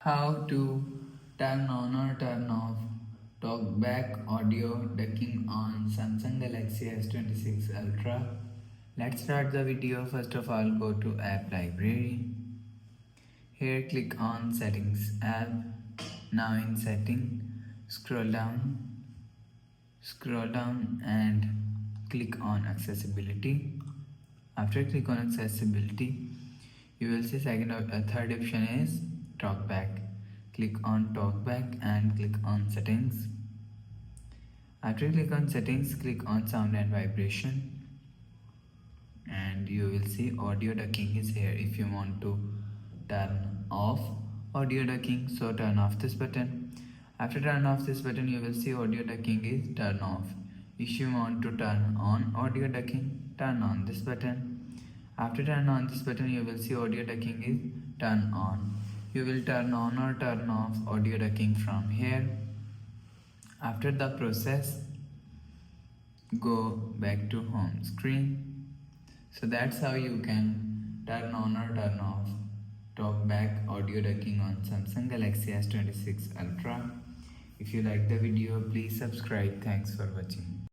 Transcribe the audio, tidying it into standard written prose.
How to turn on or turn off TalkBack audio ducking on Samsung Galaxy S26 Ultra. Let's start the video. First of all, go to App Library. Here click on Settings app. Now in Setting, scroll down and click on Accessibility. After click on Accessibility, you will see third option is TalkBack. Click on TalkBack and click on Settings. After click on Settings, click on Sound and Vibration, and you will see audio ducking is here. If you want to turn off audio ducking, so turn off this button. After turn off this button, you will see audio ducking is turn off. If you want to turn on audio ducking, turn on this button. After turn on this button, you will see audio ducking is turn on. You will turn on or turn off audio ducking from here. After the process, go back to home screen. So that's how you can turn on or turn off TalkBack audio ducking on Samsung Galaxy S26 Ultra. If you like the video, please subscribe. Thanks for watching.